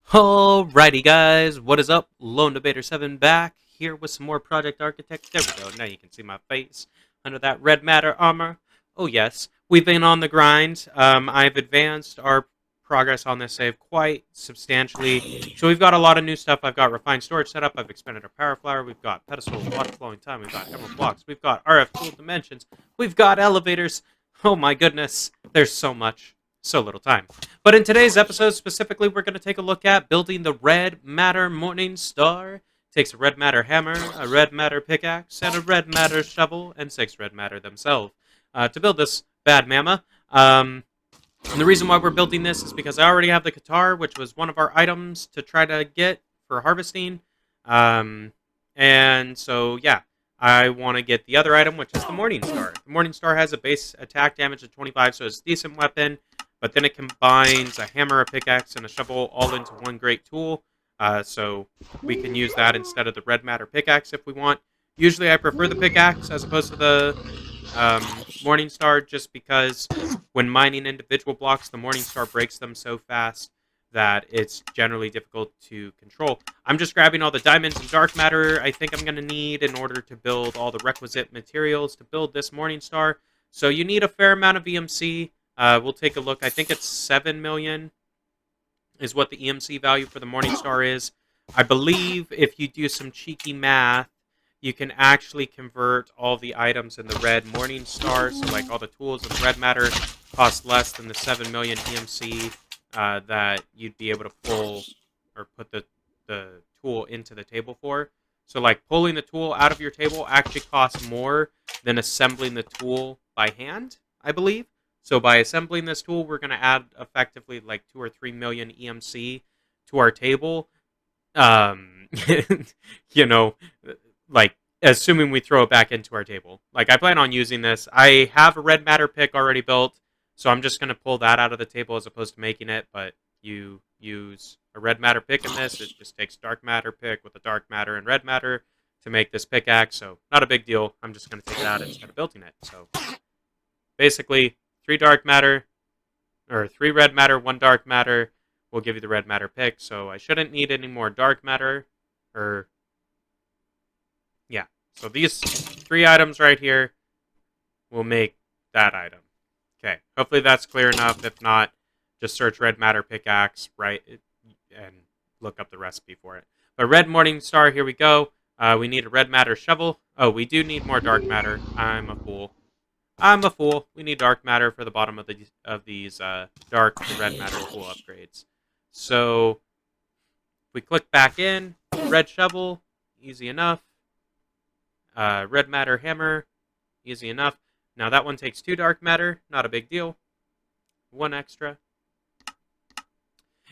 Alrighty guys, what is up? Lone Debater 7 back here with some more Project Architect. There we go, now you can see my face under that red matter armor. Oh yes, we've been on the grind. I've advanced our progress on this save quite substantially. So we've got a lot of new stuff. I've got refined storage setup, I've expanded our power flower, we've got pedestal, water flowing time, we've got emerald blocks, we've got RF tool dimensions, we've got elevators. Oh my goodness, there's so much, so little time. But in today's episode, specifically, we're going to take a look at building the Red Matter Morningstar. It takes a red matter hammer, a red matter pickaxe, and a red matter shovel, and 6 red matter themselves to build this bad mama. And the reason why we're building this is because I already have the guitar, which was one of our items to try to get for harvesting. And so, yeah, I want to get the other item, which is the Morningstar. The Morningstar has a base attack damage of 25, so it's a decent weapon. But then it combines a hammer, a pickaxe, and a shovel all into one great tool. So we can use that instead of the red matter pickaxe if we want. Usually I prefer the pickaxe as opposed to the Morningstar, just because when mining individual blocks, the Morningstar breaks them so fast that it's generally difficult to control. I'm just grabbing all the diamonds and dark matter I think I'm going to need in order to build all the requisite materials to build this Morningstar. So you need a fair amount of EMC. We'll take a look. I think it's 7 million is what the EMC value for the Morningstar is. I believe if you do some cheeky math, you can actually convert all the items in the red Morningstar, so like all the tools and the red matter cost less than the 7 million EMC that you'd be able to pull or put the tool into the table for. So like pulling the tool out of your table actually costs more than assembling the tool by hand, I believe. So by assembling this tool, we're going to add effectively like 2 or 3 million EMC to our table. You know, like assuming we throw it back into our table. Like I plan on using this. I have a red matter pick already built, so I'm just going to pull that out of the table as opposed to making it. But you use a red matter pick in this. It just takes dark matter pick with the dark matter and red matter to make this pickaxe. So not a big deal. I'm just going to take it out instead of building it. So basically, 3 dark matter, or 3 red matter, 1 dark matter will give you the red matter pick. So I shouldn't need any more dark matter. Yeah. So these 3 items right here will make that item. Okay. Hopefully that's clear enough. If not, just search red matter pickaxe, right, and look up the recipe for it. But red Morningstar, here we go. We need a red matter shovel. Oh, we do need more dark matter. I'm a fool. We need dark matter for the bottom of these dark to red matter tool upgrades. So if we click back in, red shovel, easy enough. Red matter hammer, easy enough. Now that one takes 2 dark matter, not a big deal. 1 extra.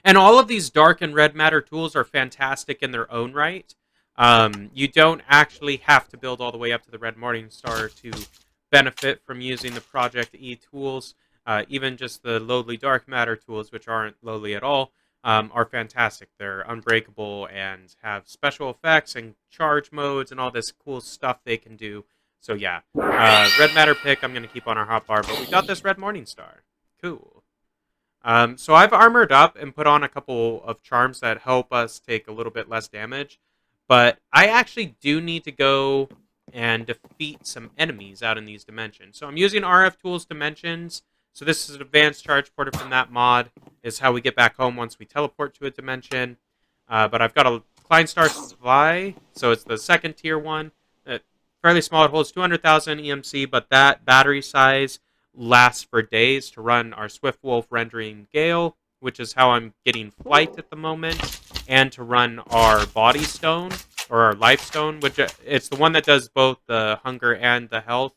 And all of these dark and red matter tools are fantastic in their own right. You don't actually have to build all the way up to the red Morningstar to benefit from using the ProjectE tools. Even just the lowly dark matter tools, which aren't lowly at all, are fantastic. They're unbreakable and have special effects and charge modes and all this cool stuff they can do. So yeah, red matter pick I'm going to keep on our hotbar, but we got this red Morningstar. Cool. So I've armored up and put on a couple of charms that help us take a little bit less damage, but I actually do need to go and defeat some enemies out in these dimensions. So I'm using RF Tools Dimensions. So this is an advanced charge porter from that mod. Is how we get back home once we teleport to a dimension. But I've got a Kleinstar Supply, so it's the second tier one. Fairly small, it holds 200,000 EMC, but that battery size lasts for days to run our Swift Wolf Rendering Gale, which is how I'm getting flight at the moment, and to run our Body Stone, or our Life Stone, which it's the one that does both the hunger and the health,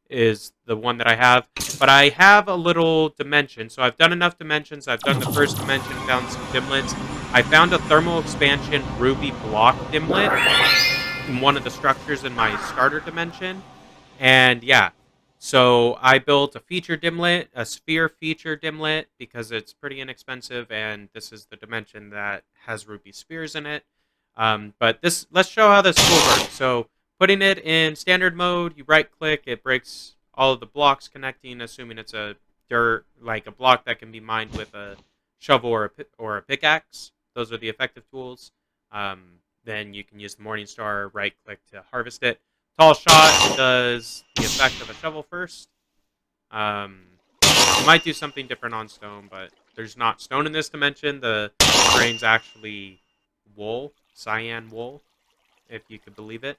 is the one that I have. But I have a little dimension, so I've done enough dimensions. I've done the first dimension, found some dimlets. I found a thermal expansion ruby block dimlet in one of the structures in my starter dimension. And yeah, so I built a feature dimlet, a sphere feature dimlet, because it's pretty inexpensive, and this is the dimension that has ruby spheres in it. But let's show how this tool works. So putting it in standard mode, you right click, it breaks all of the blocks connecting, assuming it's a block that can be mined with a shovel or a pickaxe. Those are the effective tools. Then you can use the Morningstar, right-click to harvest it. Tall Shot does the effect of a shovel first. You might do something different on stone, but there's not stone in this dimension. The terrain's actually wool, cyan wool, if you could believe it.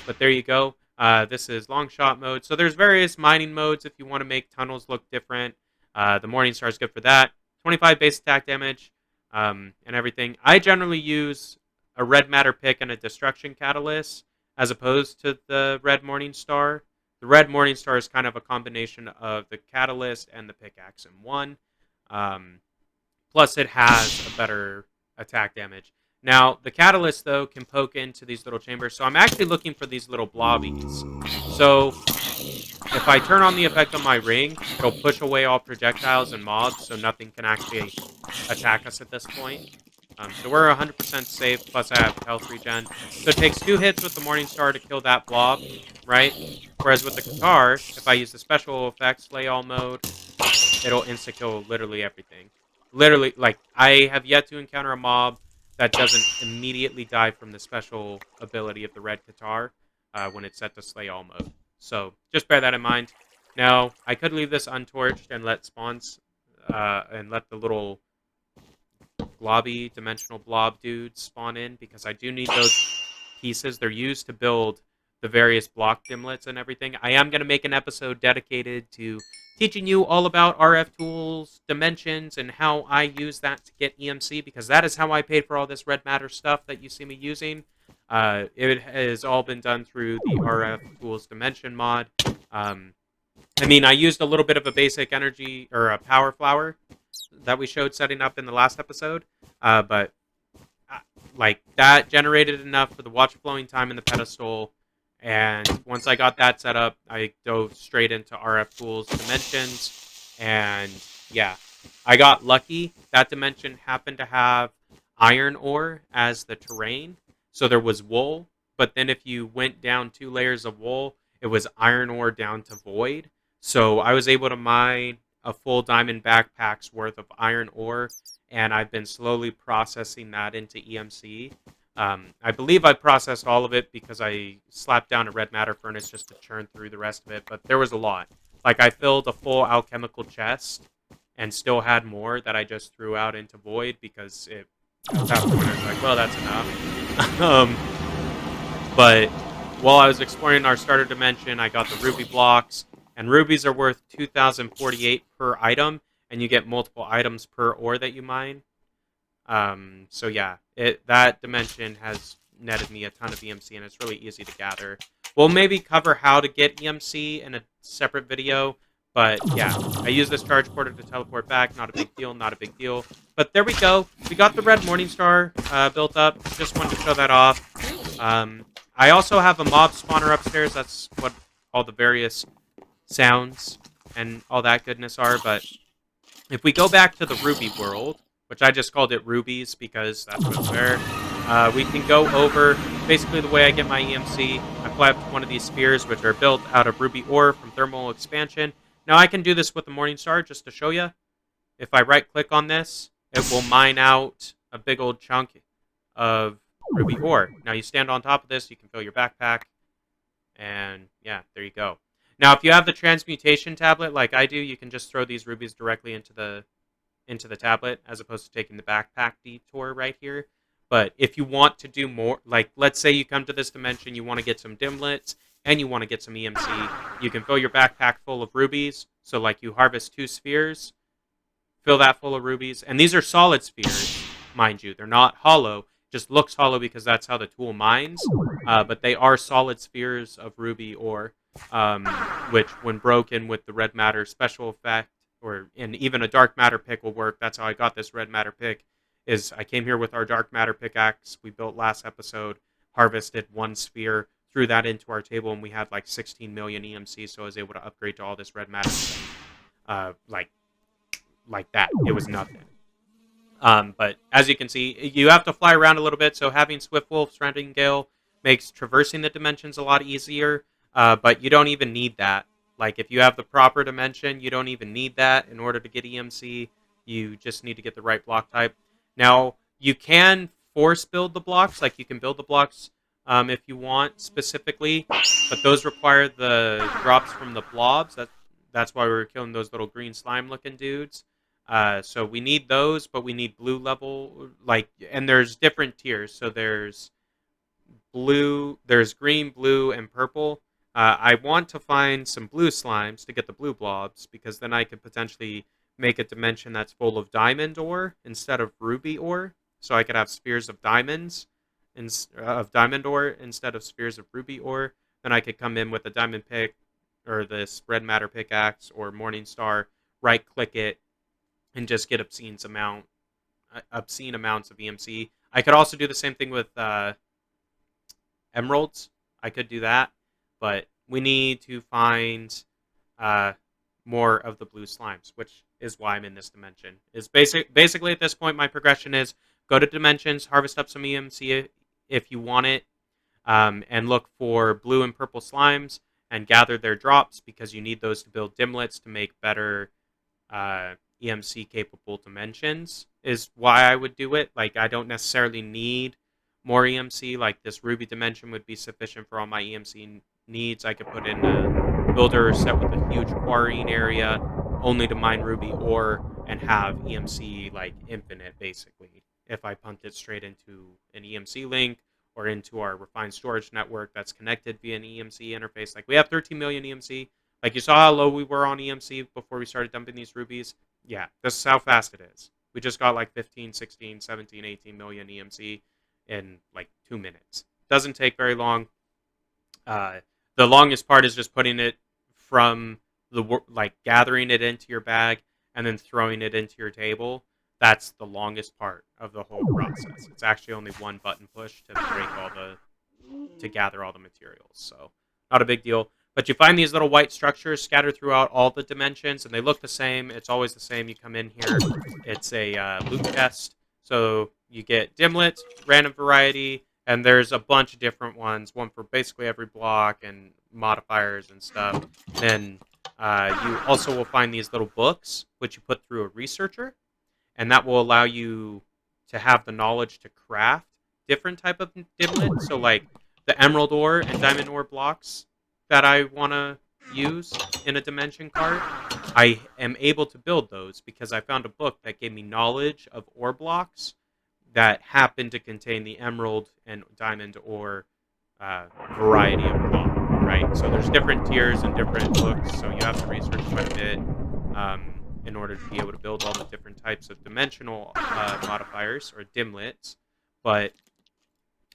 But there you go. This is long shot mode. So there's various mining modes if you want to make tunnels look different. The Morningstar is good for that. 25 base attack damage and everything. I generally use a red matter pick and a destruction catalyst as opposed to the red Morningstar. The red Morningstar is kind of a combination of the catalyst and the pickaxe in one. Plus, it has a better attack damage. Now, the catalyst, though, can poke into these little chambers. So I'm actually looking for these little blobbies. So if I turn on the effect on my ring, it'll push away all projectiles and mobs, so nothing can actually attack us at this point. So we're 100% safe, plus I have health regen. So it takes 2 hits with the Morningstar to kill that blob, right? Whereas with the guitar, if I use the special effects, Slay All mode, it'll insta-kill literally everything. Literally, like, I have yet to encounter a mob that doesn't immediately die from the special ability of the red guitar when it's set to Slay All mode. So just bear that in mind. Now, I could leave this untorched and let spawns, and let the little blobby, dimensional blob dudes spawn in, because I do need those pieces. They're used to build the various block dimlets and everything. I am going to make an episode dedicated to teaching you all about RF tools, dimensions, and how I use that to get EMC, because that is how I paid for all this red matter stuff that you see me using. It has all been done through the RF tools dimension mod. I mean, I used a little bit of a basic energy or a power flower that we showed setting up in the last episode, but like that generated enough for the watch flowing time in the pedestal. And once I got that set up, I dove straight into RF tools dimensions, and yeah, I got lucky. That dimension happened to have iron ore as the terrain, so there was wool. But then if you went down 2 layers of wool, it was iron ore down to void. So I was able to mine a full diamond backpack's worth of iron ore, and I've been slowly processing that into EMC. I believe I processed all of it because I slapped down a red matter furnace just to churn through the rest of it, but there was a lot. Like, I filled a full alchemical chest and still had more that I just threw out into void because at that point I was like, well, that's enough. But while I was exploring our starter dimension, I got the ruby blocks, and rubies are worth 2,048 per item, and you get multiple items per ore that you mine. So yeah, that dimension has netted me a ton of EMC, and it's really easy to gather. We'll maybe cover how to get EMC in a separate video, but yeah, I use this charge porter to teleport back. Not a big deal, not a big deal. But there we go. We got the red Morningstar built up. Just wanted to show that off. I also have a mob spawner upstairs. That's what all the various sounds and all that goodness are. But if we go back to the ruby world, which I just called it rubies because that's what's there, we can go over basically the way I get my EMC. I fly up to one of these spheres, which are built out of ruby ore from thermal expansion. Now I can do this with the Morningstar just to show you. If I right click on this, it will mine out a big old chunk of ruby ore. Now you stand on top of this, you can fill your backpack, and yeah, there you go. Now if you have the transmutation tablet like I do, you can just throw these rubies directly into the tablet as opposed to taking the backpack detour right here. But if you want to do more, like let's say you come to this dimension, you want to get some dimlets and you want to get some EMC, you can fill your backpack full of rubies. So like you harvest 2 spheres, fill that full of rubies, and these are solid spheres, mind you. They're not hollow. Just looks hollow because that's how the tool mines, but they are solid spheres of ruby ore, which when broken with the red matter special effect, and even a dark matter pick will work. That's how I got this red matter pick, is I came here with our dark matter pickaxe we built last episode, harvested 1 sphere, threw that into our table, and we had like 16 million EMC, so I was able to upgrade to all this red matter stuff. Like that. It was nothing. But as you can see, you have to fly around a little bit, so having Swift Wolf, Surrounding Gale makes traversing the dimensions a lot easier, but you don't even need that. Like, if you have the proper dimension, you don't even need that in order to get EMC. You just need to get the right block type. Now, You can force build the blocks, like you can build the blocks if you want specifically, but those require the drops from the blobs. That's why we were killing those little green slime looking dudes. So we need those, but we need blue level, like, and there's different tiers. So there's blue, there's green, blue, and purple. I want to find some blue slimes to get the blue blobs, because then I could potentially make a dimension that's full of diamond ore instead of ruby ore. So I could have spheres of diamonds of diamond ore instead of spheres of ruby ore. Then I could come in with a diamond pick or this red matter pickaxe or Morningstar, right click it, and just get obscene amounts of EMC. I could also do the same thing with emeralds. I could do that, but we need to find more of the blue slimes, which is why I'm in this dimension. Is basically at this point my progression is go to dimensions, harvest up some EMC if you want it, and look for blue and purple slimes and gather their drops, because you need those to build dimlets to make better EMC capable dimensions, is why I would do it. Like, I don't necessarily need more EMC. Like, this ruby dimension would be sufficient for all my EMC needs. I could put in a builder set with a huge quarrying area only to mine ruby ore and have EMC like infinite, basically, if I pumped it straight into an EMC link or into our refined storage network that's connected via an EMC interface. Like, we have 13 million EMC. Like, you saw how low we were on EMC before we started dumping these rubies? Yeah, this is how fast it is. We just got like 15, 16, 17, 18 million EMC in like 2 minutes. Doesn't take very long. The longest part is just putting it from gathering it into your bag and then throwing it into your table. That's the longest part of the whole process. It's actually only one button push to gather all the materials. So not a big deal. But you find these little white structures scattered throughout all the dimensions, and they look the same. It's always the same. You come in here. It's a loot chest. So you get dimlet, random variety, and there's a bunch of different ones. One for basically every block and modifiers and stuff. Then you also will find these little books, which you put through a researcher, and that will allow you to have the knowledge to craft different type of dimlet. So like the emerald ore and diamond ore blocks that I want to use in a dimension card, I am able to build those because I found a book that gave me knowledge of ore blocks that happen to contain the emerald and diamond ore variety of block, right? So there's different tiers and different books, so you have to research quite a bit in order to be able to build all the different types of dimensional modifiers or dimlets. But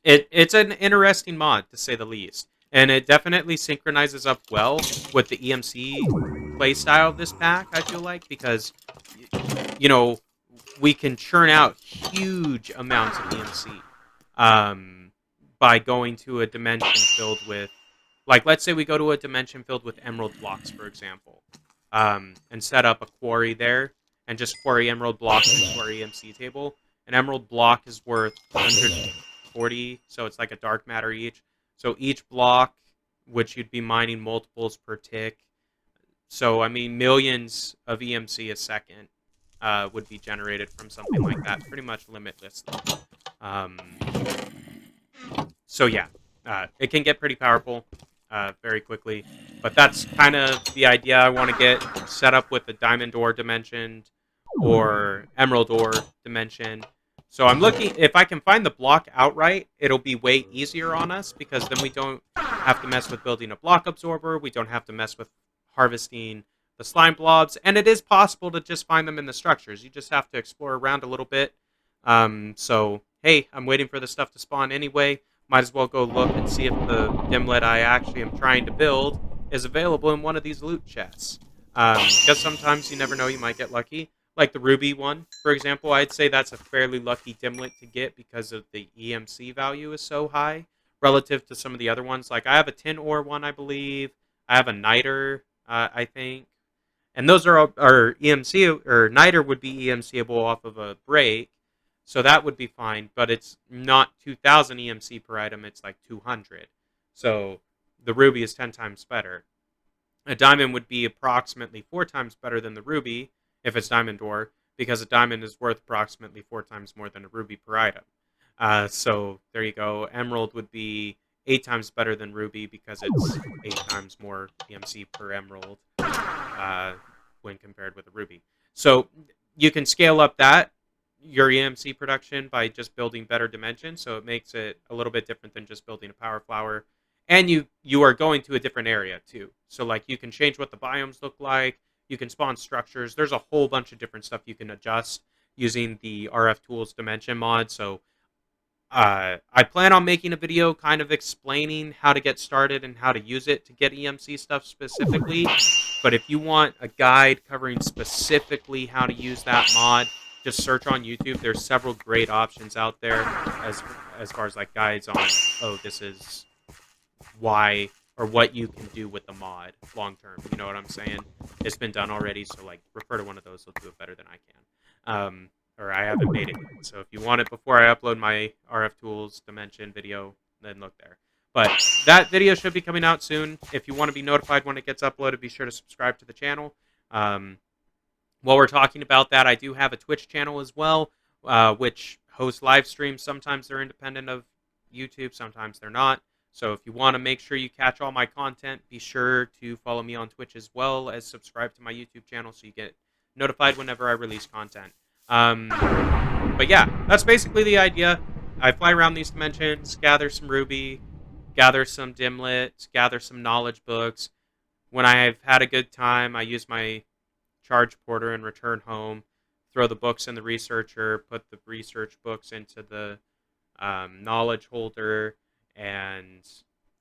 it's an interesting mod, to say the least. And it definitely synchronizes up well with the EMC playstyle of this pack, I feel like, because, you know, we can churn out huge amounts of EMC by going to a dimension filled with, like, let's say we go to a dimension filled with emerald blocks, for example, and set up a quarry there and just quarry emerald blocks into our EMC table. An emerald block is worth 140, so it's like a dark matter each. So each block, which you'd be mining multiples per tick. So, I mean, millions of EMC a second would be generated from something like that, pretty much limitlessly. So, yeah, it can get pretty powerful very quickly. But that's kind of the idea. I want to get set up with the diamond ore dimension or emerald ore dimension. So I'm looking, if I can find the block outright, it'll be way easier on us, because then we don't have to mess with building a block absorber. We don't have to mess with harvesting the slime blobs. And it is possible to just find them in the structures. You just have to explore around a little bit. So, hey, I'm waiting for the stuff to spawn anyway. Might as well go look and see if the dimlet I actually am trying to build is available in one of these loot chests. Because sometimes you never know, you might get lucky. Like the ruby one, for example, I'd say that's a fairly lucky dimlet to get because of the EMC value is so high relative to some of the other ones. Like I have a tin ore one, I believe. I have a niter, I think. And those are EMC, or niter would be EMCable off of a break. So that would be fine, but it's not 2,000 EMC per item, it's like 200. So the ruby is 10 times better. A diamond would be approximately 4 times better than the ruby, if it's diamond ore, because a diamond is worth approximately 4 times more than a ruby per item. So there you go. Emerald would be 8 times better than ruby because it's 8 times more EMC per emerald when compared with a ruby. So you can scale up your EMC production by just building better dimensions. So it makes it a little bit different than just building a power flower. And you are going to a different area too. So like you can change what the biomes look like. You can spawn structures. There's a whole bunch of different stuff you can adjust using the RF Tools Dimension mod. So I plan on making a video kind of explaining how to get started and how to use it to get EMC stuff specifically. But if you want a guide covering specifically how to use that mod, just search on YouTube. There's several great options out there as far as like guides on, oh, this is why or what you can do with the mod long term. You know what I'm saying? It's been done already, so like refer to one of those. They'll do it better than I can. Or I haven't made it yet. So if you want it before I upload my RF Tools Dimension video, then look there. But that video should be coming out soon. If you want to be notified when it gets uploaded, be sure to subscribe to the channel. While we're talking about that, I do have a Twitch channel as well, which hosts live streams. Sometimes they're independent of YouTube, sometimes they're not. So if you want to make sure you catch all my content, be sure to follow me on Twitch as well as subscribe to my YouTube channel so you get notified whenever I release content. But yeah, that's basically the idea. I fly around these dimensions, gather some ruby, gather some dimlet, gather some knowledge books. When I've had a good time, I use my charge porter and return home, throw the books in the researcher, put the research books into the knowledge holder, and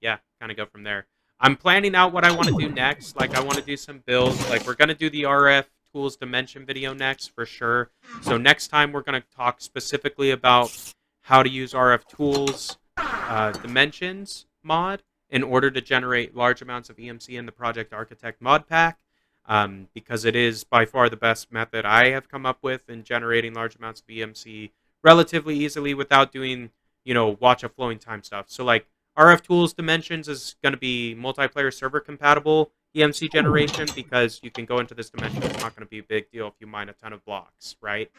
yeah, kind of go from there. I'm planning out what I want to do next. Like, I want to do some builds. Like, we're going to do the RF Tools Dimension video next for sure. So next time we're going to talk specifically about how to use RF Tools Dimensions mod in order to generate large amounts of EMC in the Project Architect mod pack, because it is by far the best method I have come up with in generating large amounts of EMC relatively easily without doing, watch a flowing time stuff. So like RF Tools Dimensions is going to be multiplayer server compatible EMC generation because you can go into this dimension. It's not going to be a big deal if you mine a ton of blocks, right?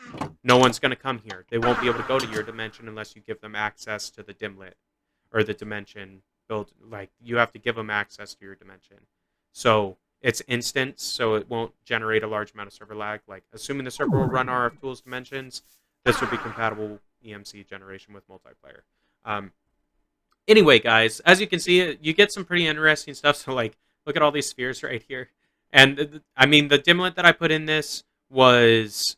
No one's going to come here. They won't be able to go to your dimension unless you give them access to the dimlet or the dimension build. Like, you have to give them access to your dimension. So it's instant, so it won't generate a large amount of server lag. Like, assuming the server will run RF Tools Dimensions, this will be compatible EMC generation with multiplayer. Anyway, guys, as you can see, you get some pretty interesting stuff. So, like, look at all these spheres right here. And, I mean, the dimlet that I put in this was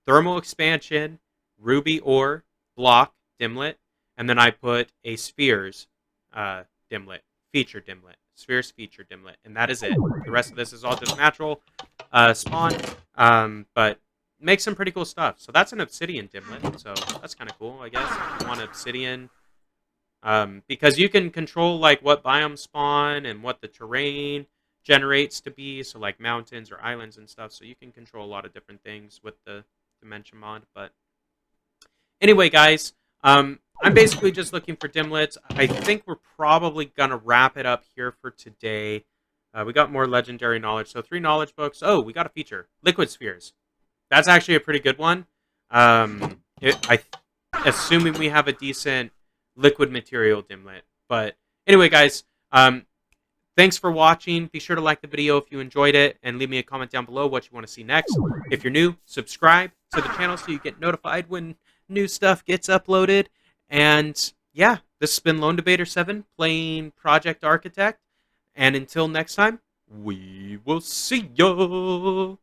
thermal expansion, ruby ore, block, dimlet, and then I put a spheres dimlet, feature dimlet, spheres feature dimlet, and that is it. The rest of this is all just natural spawn, but makes some pretty cool stuff. So that's an obsidian dimlet, so that's kind of cool, I guess, if you want obsidian. Because you can control like what biomes spawn and what the terrain generates to be, so like mountains or islands and stuff, so you can control a lot of different things with the dimension mod. But anyway, guys, I'm basically just looking for dimlets. I think we're probably gonna wrap it up here for today. We got more legendary knowledge, so 3 knowledge books. Oh, we got a feature, liquid spheres. That's actually a pretty good one. Assuming we have a decent liquid material dimlet. But anyway, guys, thanks for watching. Be sure to like the video if you enjoyed it, and leave me a comment down below what you want to see next. If you're new, subscribe to the channel so you get notified when new stuff gets uploaded. And yeah, this has been Lone Debater 7 playing Project Architect. And until next time, we will see ya.